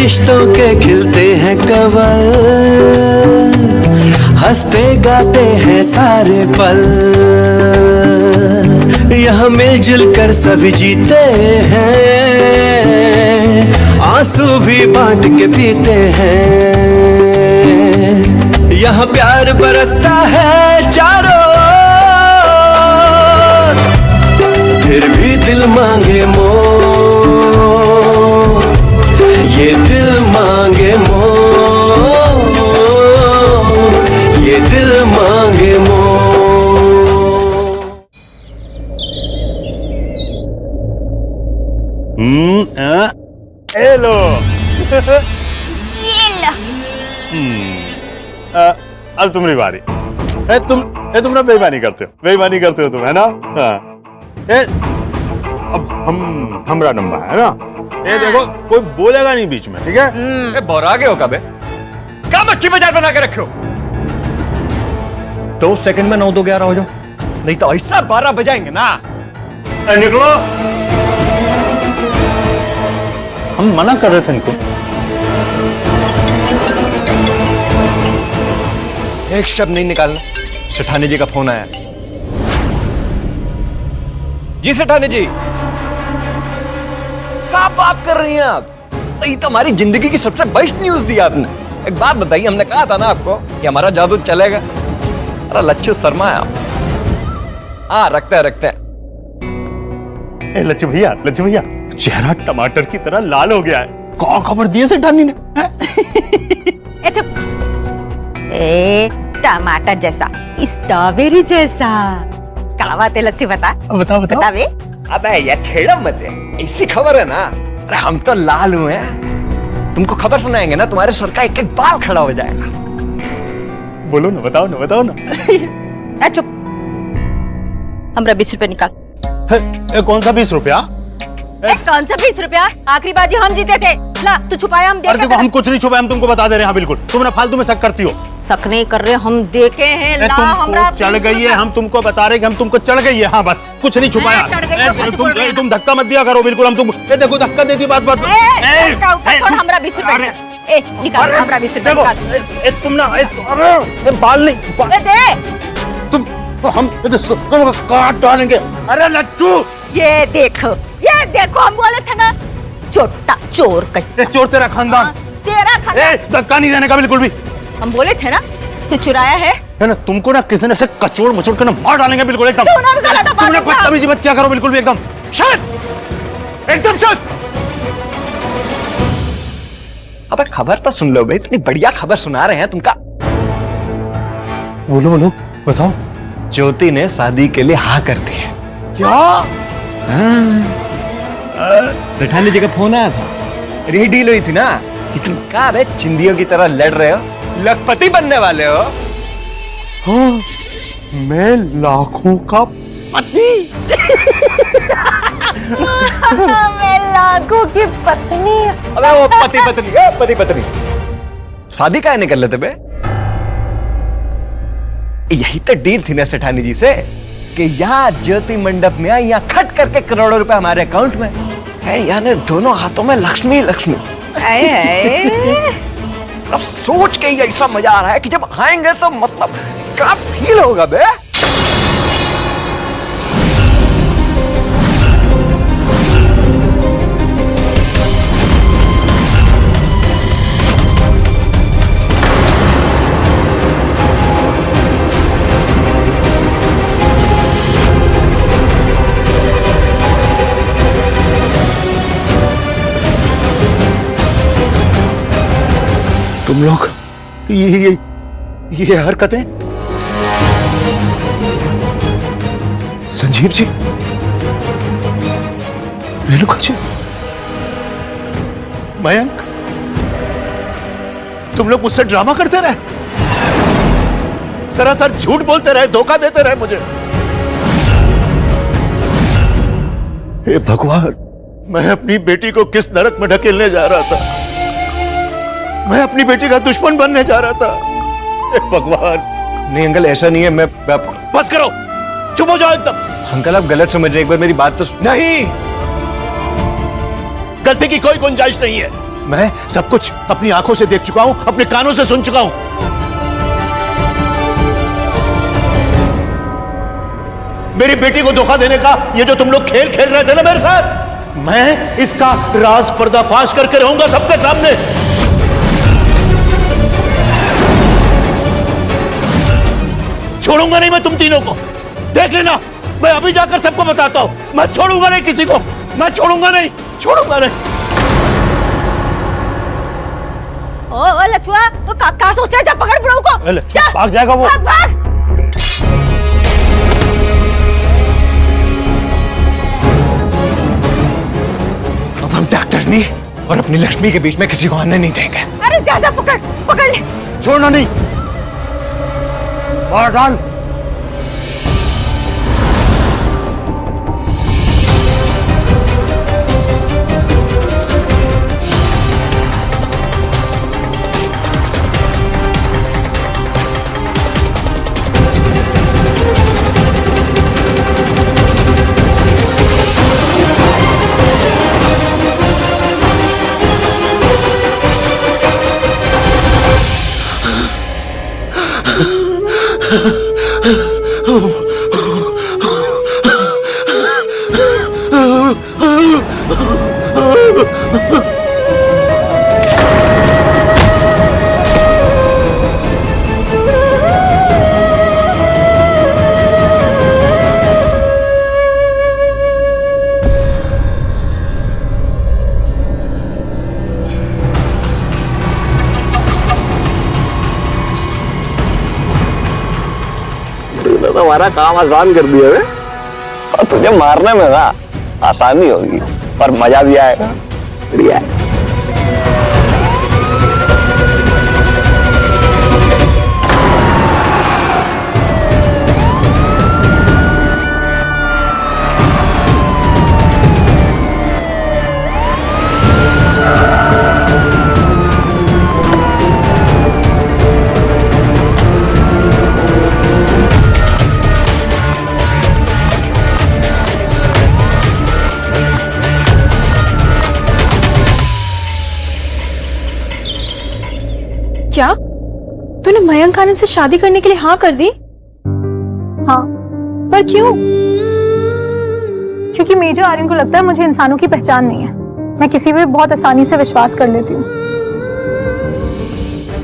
रिश्तों के खिलते हैं कवल, हंसते गाते हैं सारे पल, यहाँ मिलजुल कर सभी जीते हैं, आंसू भी बांट के पीते हैं। यहाँ प्यार बरसता है चारों ओर, फिर भी दिल मांगे मोर, ये दिल मांगे मोर, ये दिल मांगे मोर। हेलो। ये लो। अब तुम्हारी बारी। तुम ना बेईमानी करते हो तुम, है ना? हाँ। अब हमरा नंबर है ना? ये देखो कोई बोलेगा नहीं बीच में, ठीक है? बोरा गए हो कब? क्या मच्छी बाजार बना के रखे हो? 2 सेकंड में 9 2 11 हो जाओ, नहीं तो ऐसा 12 बजाएंगे ना। निकलो। हम मना कर रहे थे इनको। एक शब्द नहीं निकालना। सेठानी जी का फोन आया। जी सेठानी जी, क्या बात कर रही हैं आप? ये तो हमारी जिंदगी की सबसे बेस्ट न्यूज दी आपने। एक बात बताइए, हमने कहा था ना आपको कि हमारा जादू चलेगा। अरे लच्छू शर्मा है आप। हाँ रखते हैं। लच्छू भैया, चेहरा टमाटर की तरह लाल हो गया है। कौन खबर दिए सेठानी ने? चुप। टमाटर जैसा, स्ट्रॉबेरी जैसा। कावा तेल अच्छी बताओ बे। अबे ये छेड़ा मत है, ऐसी खबर है ना। अरे हम तो लाल हुए हैं, तुमको खबर सुनाएंगे ना, तुम्हारे सर का एक एक बाल खड़ा हो जाएगा। बोलो ना, बताओ ना। चुप। हमरा 20 रुपए निकाल। कौन सा 20 रुपया? कौन सा 20 रुपया? आखिरी बाजी हम जीते थे। ला तू छुपाया, हम देखे। देखो हम कुछ नहीं छुपाए, हम तुमको बता दे रहे हैं। बिल्कुल तुम ना फालतू में शक करती हो। शक नहीं कर रहे, हम देखे हैं। ला हमरा चढ़ गई है, हम तुमको बता रहे कि हम तुमको चढ़ गई है। हाँ बस कुछ नहीं छुपाया। तुम धक्का मत दिया करो। बिल्कुल हम तुमको देखो धक्का देती बात छोड़ हमरा 20 रुपए। निकाल हमरा 20 रुपए निकाल। तुम ना अरे बाल नहीं दे। तुम हम काट डालेंगे। अरे लच्चू ये देखो हम बोले थे ना, छोटा चोर कहीं। चोर तेरा खानदान। तेरा खानदान। धक्का नहीं देने का बिल्कुल भी। हम बोले थे ना तू चुराया है ना। तुमको ना किसी ने कचोड़ मचोड़ कर मार डालेंगे बिल्कुल एकदम। तुमने कोई तमीज़ मत क्या करो बिल्कुल भी एकदम। एकदम शांत। अबे खबर तो सुन लो भाई, इतनी बढ़िया खबर सुना रहे हैं तुमका। बोलो बताओ। ज्योति ने शादी के लिए हाँ कर दी है। क्या? सेठानी जी का फोन आया था, यही डील हुई थी ना कि तुम क्या बे चिंदियों की तरह लड़ रहे हो, लखपति बनने वाले हो। हाँ, मैं लाखों का पति। मैं लाखों की पत्नी। अबे वो पति पत्नी शादी काहे नहीं कर लेते बे? यही तो डील थी ना सेठानी जी से कि यहाँ ज्योति मंडप में यहाँ खट करके करोड़ों रुपए हमारे अकाउंट में है। यानी दोनों हाथों में लक्ष्मी। अब सोच के ही ऐसा मजा आ रहा है कि जब आएंगे तो मतलब क्या फील होगा बे? तुम लोग ये हरकतें? संजीव जी, रेणुका जी, मयंक, तुम लोग मुझसे ड्रामा करते रहे, सरासर झूठ बोलते रहे, धोखा देते रहे मुझे। हे भगवान, मैं अपनी बेटी को किस नरक में ढकेलने जा रहा था। मैं अपनी बेटी का दुश्मन बनने जा रहा था। हे भगवान। नहीं अंकल, ऐसा नहीं है। मैं आपको बस करो, चुप हो जाओ एकदम। अंकल आप गलत समझ रहे हैं, एक बार मेरी बात तो नहीं, गलती की कोई गुंजाइश नहीं है। मैं सब कुछ अपनी आंखों से देख चुका हूं, अपने कानों से सुन चुका हूं। मेरी बेटी को धोखा देने का ये जो तुम लोग खेल खेल रहे थे ना मेरे साथ, मैं इसका राज पर्दाफाश करके रहूंगा सबके सामने। छोड़ूंगा नहीं मैं तुम तीनों को, देख लेना। मैं अभी जाकर सबको बताता हूं, मैं छोड़ूंगा नहीं किसी को, मैं छोड़ूंगा नहीं, छोड़ूंगा नहीं। ओ लचुआ, तो का सोच रहा है? जा पकड़ बुढ़ऊ को। लच्छू भाग जाएगा वो। भाग भाग। अब हम डॉक्टरनी और अपनी लक्ष्मी के बीच में किसी को आने नहीं देंगे। अरे जा जा, पकड़ पकड़ ले। छोड़ना नहीं, मार डाल। हमारा काम आसान कर दिया है और तुझे मारने में ना आसानी होगी पर मजा भी आएगा। बढ़िया है। क्या तूने मयंक आनंद से शादी करने के लिए हाँ कर दी? हाँ। पर क्यों? क्योंकि मेजर आर्यन को लगता है मुझे इंसानों की पहचान नहीं है, मैं किसी पे बहुत आसानी से विश्वास कर लेती हूँ।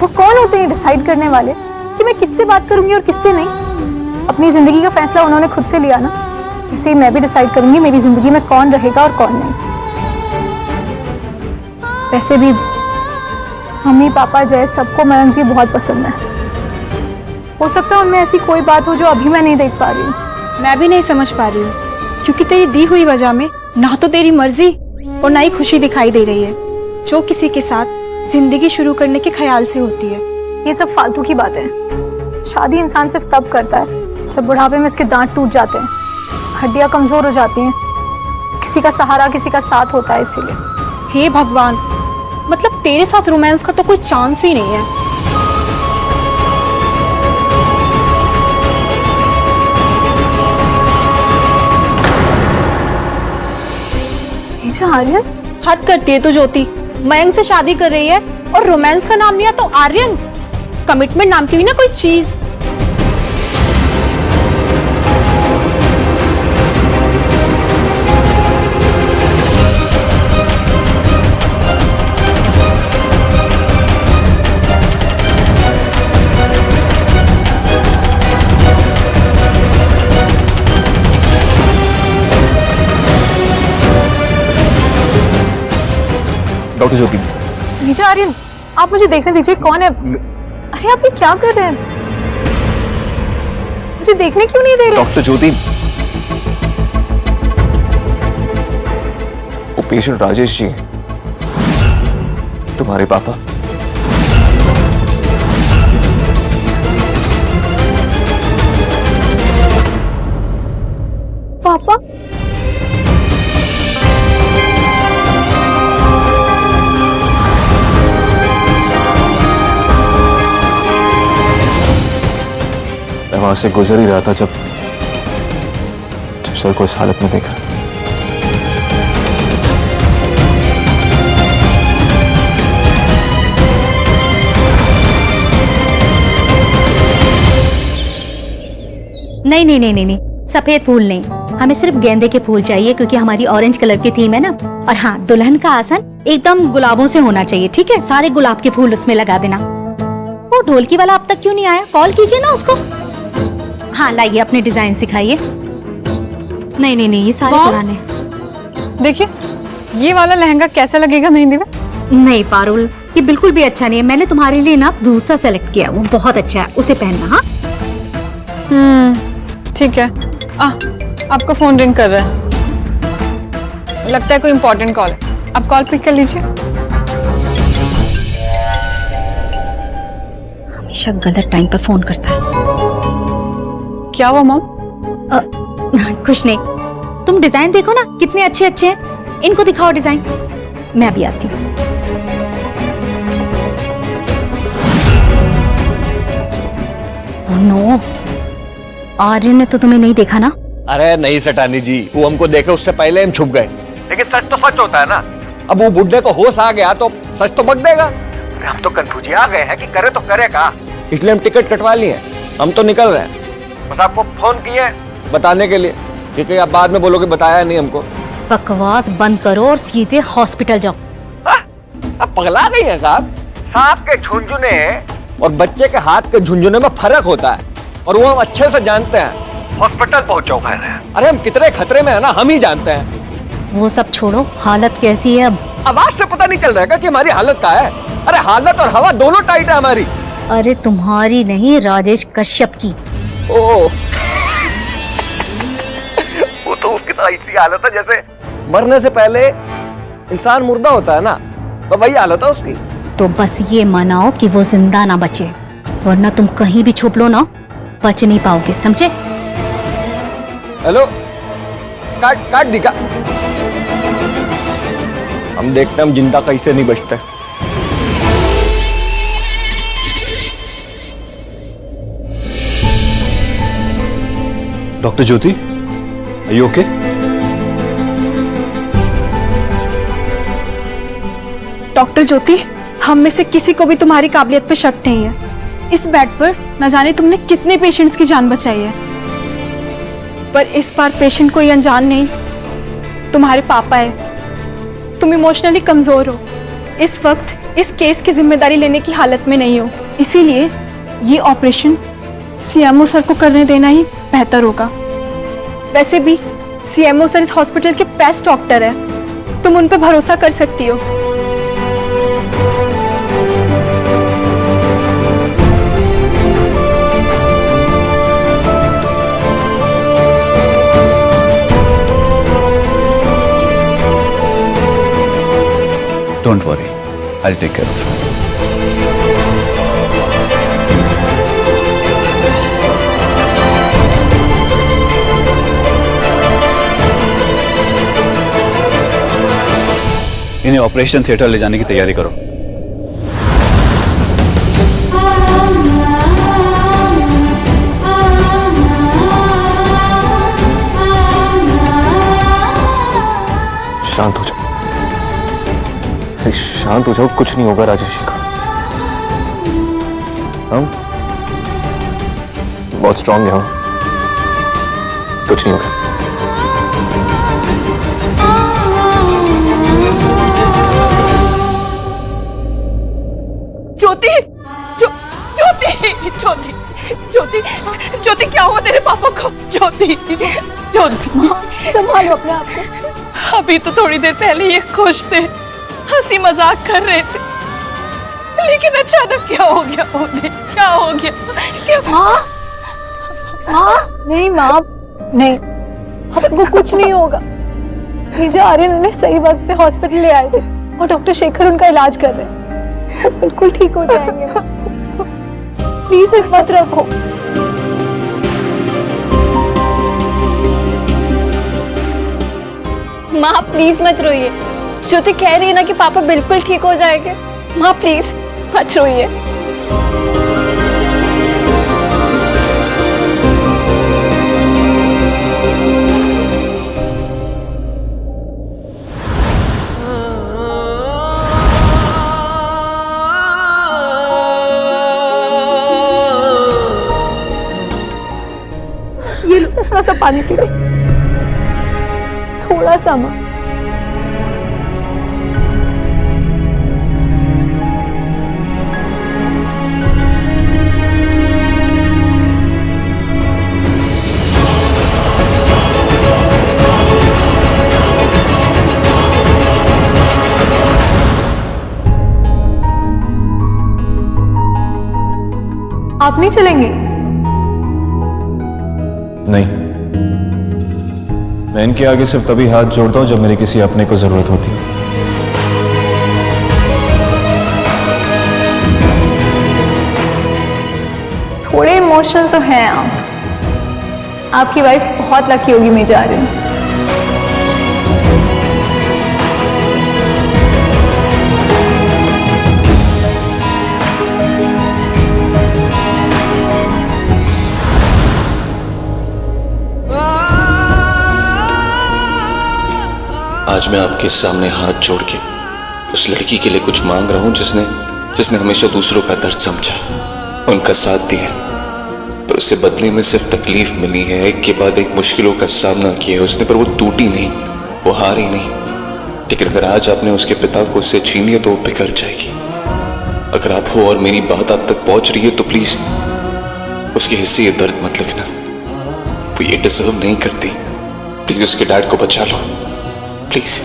वो कौन होते हैं डिसाइड करने वाले कि मैं किससे बात करूंगी और किससे नहीं? अपनी जिंदगी का फैसला उन्होंने खुद से लिया ना, ऐसे ही मैं भी डिसाइड करूंगी मेरी जिंदगी में कौन रहेगा और कौन नहीं। वैसे भी मम्मी पापा जय सबको मयंक जी बहुत पसंद है। हो सकता है उनमें ऐसी कोई बात हो जो अभी मैं नहीं देख पा रही हूँ। मैं भी नहीं समझ पा रही हूँ, क्योंकि तेरी दी हुई वजह में ना तो तेरी मर्जी और ना ही खुशी दिखाई दे रही है, जो किसी के साथ जिंदगी शुरू करने के ख्याल से होती है। ये सब फालतू की बातें हैं। शादी इंसान सिर्फ तब करता है जब बुढ़ापे में इसके दांत टूट जाते हैं, हड्डियां कमजोर हो जाती हैं, किसी का सहारा किसी का साथ होता है। इसीलिए हे भगवान, मतलब तेरे साथ रोमांस का तो कोई चांस ही नहीं है। आर्यन, हद करती है तू ज्योति। मयंक से शादी कर रही है और रोमांस का नाम लिया तो आर्यन। कमिटमेंट नाम की भी ना कोई चीज। डॉक्टर ज्योति। नीचे आर्यन, आप मुझे देखने दीजिए, कौन है? अरे आप ये क्या कर रहे हैं? मुझे देखने क्यों नहीं दे रहे? डॉक्टर ज्योति, वो पेशेंट राजेश जी हैं, तुम्हारे पापा। पापा? वहां से गुजर ही रहा था जब सर को इस हालत में देखा। नहीं नहीं नहीं नहीं नहीं, सफेद फूल नहीं, हमें सिर्फ गेंदे के फूल चाहिए क्योंकि हमारी ऑरेंज कलर की थीम है ना। और हाँ, दुल्हन का आसन एकदम गुलाबों से होना चाहिए, ठीक है? सारे गुलाब के फूल उसमें लगा देना। वो ढोलकी वाला अब तक क्यों नहीं आया? कॉल कीजिए ना उसको। हाँ लाइए, अपने डिजाइन सिखाइए। नहीं नहीं नहीं, ये सारे पुराने। देखिए ये वाला लहंगा कैसा लगेगा मेहंदी में? नहीं पारुल, ये बिल्कुल भी अच्छा नहीं है। मैंने तुम्हारे लिए ना दूसरा सेलेक्ट किया, वो बहुत अच्छा है, उसे पहनना। हाँ ठीक है। आपका फोन रिंग कर रहा है, लगता है कोई इंपॉर्टेंट कॉल है। आप कॉल पिक कर लीजिए। हमेशा गलत टाइम पर फोन करता है। क्या हुआ मॉम? कुछ नहीं, तुम डिजाइन देखो ना, कितने अच्छे अच्छे हैं। इनको दिखाओ डिजाइन, मैं अभी आती हूँ। नो, आर्यन ने तो तुम्हें नहीं देखा ना? अरे नहीं सटानी जी, वो हमको देखे उससे पहले हम छुप गए। लेकिन सच तो सच होता है ना। अब वो बुढ़े को होश आ गया तो सच तो बक देगा। हम तो कंफ्यूज आ गए हैं कि करे तो करे का, इसलिए हम टिकट कटवा लिए, हम तो निकल रहे हैं। बस आपको फोन किए बताने के लिए, क्योंकि आप बाद में बोलोगे बताया नहीं हमको। बकवास बंद करो और सीधे हॉस्पिटल जाओ। अब पगला गई है आप? सांप के झुंझुने और बच्चे के हाथ के झुंझुने में फर्क होता है, और वो हम अच्छे से जानते हैं। हॉस्पिटल पहुंचो। अरे हम कितने खतरे में है ना, हम ही जानते हैं। वो सब छोड़ो, हालत कैसी है अब? आवाज से पता नहीं चल रहा है कि हमारी हालत क्या है? अरे हालत और हवा दोनों टाइट है हमारी। अरे तुम्हारी नहीं, राजेश कश्यप की। ओ वो तो उसकी तरह ऐसी हालत है जैसे मरने से पहले इंसान मुर्दा होता है ना, तो वही हालत है उसकी। तो बस ये मनाओ कि वो जिंदा ना बचे, वरना तुम कहीं भी छुप लो ना, बच नहीं पाओगे, समझे? हेलो, काट दी का? हम देखते हैं हम जिंदा कैसे नहीं बचते। Doctor Jyoti, are you okay? Doctor Jyoti, हम में से किसी को भी तुम्हारी काबिलियत पे शक नहीं है। इस बेड पर न जाने तुमने कितने पेशेंट्स की जान बचाई है, पर इस बार पेशेंट कोई अनजान नहीं, तुम्हारे पापा है। तुम इमोशनली कमजोर हो, इस वक्त इस केस की जिम्मेदारी लेने की हालत में नहीं हो, इसीलिए ये ऑपरेशन सीएमओ सर को करने देना ही बेहतर होगा। वैसे भी सीएमओ सर इस हॉस्पिटल के बेस्ट डॉक्टर है, तुम उन पर भरोसा कर सकती हो। Don't worry, I'll take care of it. इन्हें ऑपरेशन थिएटर ले जाने की तैयारी करो। शांत हो जाओ, शांत हो जाओ, कुछ नहीं होगा राजेश का। हम बहुत स्ट्रांग है, हम कुछ नहीं होगा। ज्योति, ज्योति, ज्योति, ज्योति, ज्योति, क्या हुआ तेरे पापा को? ज्योति, ज्योति, संभालो अपने आप को। अभी तो थोड़ी देर पहले ये खुश थे, हंसी मजाक कर रहे थे, लेकिन अचानक क्या हो गया उन्हें? क्या हो गया? क्या? माँ, नहीं माँ, नहीं, अब वो कुछ नहीं होगा। भेजा आर्यन उन्हें सही वक्त पे हॉस्पिटल ले आए थे और डॉक्टर शेखर उनका इलाज कर रहे हैं। वो बिल्कुल ठीक हो जाएंगे। प्लीज हिम्मत रखो। माँ प्लीज मत रोइए, ज्योति कह रही है ना कि पापा बिल्कुल ठीक हो जाएंगे। माँ प्लीज मत रोइए। थोड़ा सा पानी पी ले, थोड़ा सा माँ। आप नहीं चलेंगे? नहीं, मैं इनके आगे सिर्फ तभी हाथ जोड़ता हूं जब मेरी किसी अपने को जरूरत होती है। थोड़े इमोशनल तो हैं आप। आपकी वाइफ बहुत लकी होगी मैं जा रही हूँ। आज मैं आपके सामने हाथ जोड़ के उस लड़की के लिए कुछ मांग रहा हूं जिसने हमेशा दूसरों का दर्द समझा, उनका साथ दिया, पर उससे बदले में सिर्फ तकलीफ मिली है। एक के बाद एक मुश्किलों का सामना किया उसने, पर वो टूटी नहीं, वो हारी नहीं। लेकिन अगर आज आपने उसके पिता को उससे छीन लिया तो वो पिघल जाएगी। अगर आप हो और मेरी बात आप तक पहुंच रही है तो प्लीज उसके हिस्से ये दर्द मत लिखना, वो ये डिजर्व नहीं करती। प्लीज उसके डैड को बचा लो, please.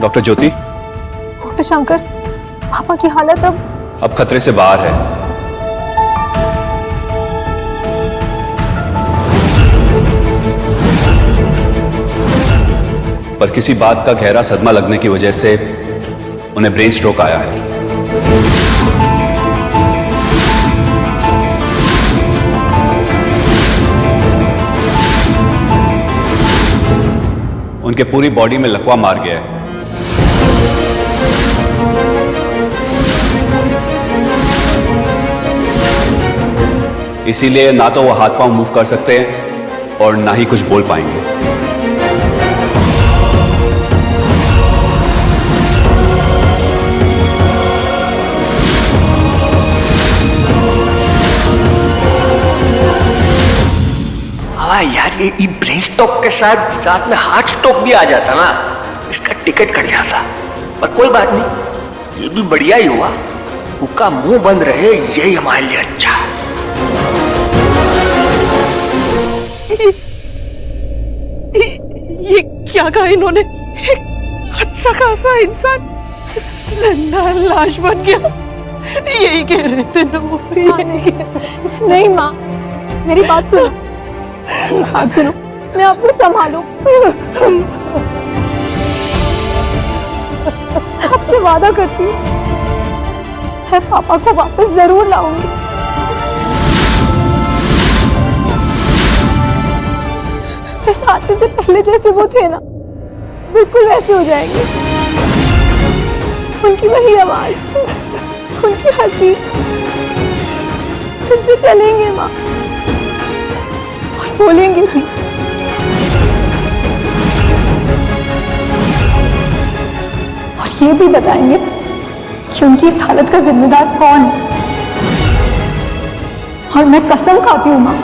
Doctor Jyoti, doctor Shankar, पापा की हालत अब खतरे से बाहर है। पर किसी बात का गहरा सदमा लगने की वजह से उन्हें ब्रेन स्ट्रोक आया है। उनके पूरी बॉडी में लकवा मार गया है। इसीलिए ना तो वो हाथ पांव मूव कर सकते हैं और ना ही कुछ बोल पाएंगे। यार ये ब्रेन स्ट्रोक के साथ में हार्ट स्ट्रोक भी आ जाता ना, इसका टिकट कट जाता। पर कोई बात नहीं, ये भी बढ़िया ही हुआ। उसका मुंह बंद रहे यही हमारे लिए अच्छा है। ये क्या कहा इन्होंने? अच्छा खासा इंसान जिंदा लाश बन गया, यही कह रहे थे ना वो। नहीं माँ, मेरी बात सुनो, बात सुनो, मैं आपको संभालू। आपसे वादा करती हूँ मैं पापा को वापस जरूर लाऊंगी। इस हादसे से पहले जैसे वो थे ना, बिल्कुल वैसे हो जाएंगे। उनकी वही आवाज, उनकी हंसी, फिर से चलेंगे माँ, बोलेंगे भी। और ये भी बताएंगे कि उनकी इस हालत का जिम्मेदार कौन है। और मैं कसम खाती हूँ माँ,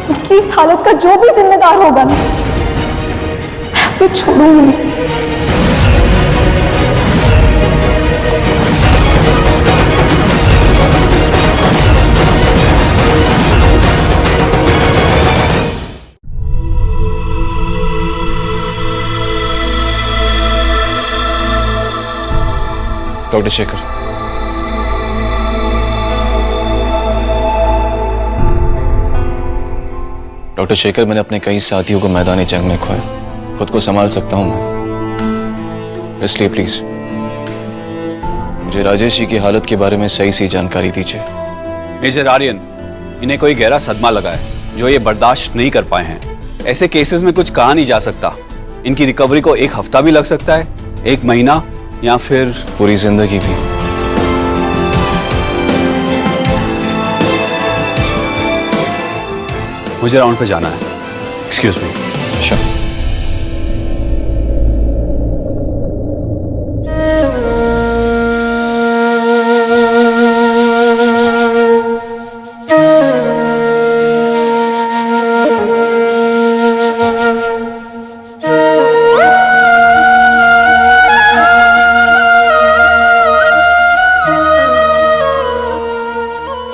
उनकी इस हालत का जो भी जिम्मेदार होगा ना, मैं उसे छोड़ूंगी नहीं। डॉक्टर शेखर, डॉक्टर शेखर, मैंने अपने कई साथियों को मैदानी जंग में खोया। खुद को संभाल सकता हूं मैं, इसलिए प्लीज मुझे राजेश जी की हालत के बारे में सही जानकारी दीजिए। मेजर आर्यन, इन्हें कोई गहरा सदमा लगा है जो ये बर्दाश्त नहीं कर पाए हैं। ऐसे केसेस में कुछ कहा नहीं जा सकता। इनकी रिकवरी को 1 हफ्ता भी लग सकता है, 1 महीना, या फिर पूरी जिंदगी भी। मुझे राउंड पे जाना है। Excuse me. श्योर।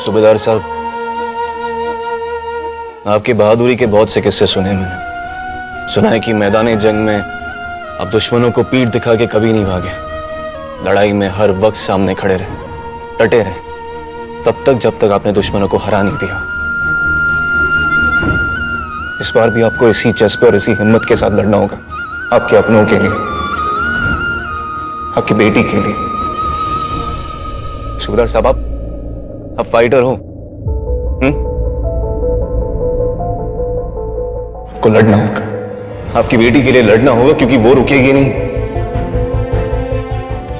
सूबेदार साहब, आपकी बहादुरी के बहुत से किस्से सुने मैंने। सुना है कि मैदान जंग में आप दुश्मनों को पीठ दिखा के कभी नहीं भागे, लड़ाई में हर वक्त सामने खड़े रहे, डटे रहे, तब तक जब तक आपने दुश्मनों को हरा नहीं दिया। इस बार भी आपको इसी जज्बे और इसी हिम्मत के साथ लड़ना होगा, आपके अपनों के लिए, आपकी बेटी के लिए। सूबेदार साहब, आप फाइटर हो, आपको लड़ना होगा, आपकी बेटी के लिए लड़ना होगा, क्योंकि वो रुकेगी नहीं।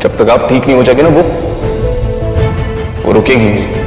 जब तक आप ठीक नहीं हो जाएंगे ना, वो रुकेगी नहीं।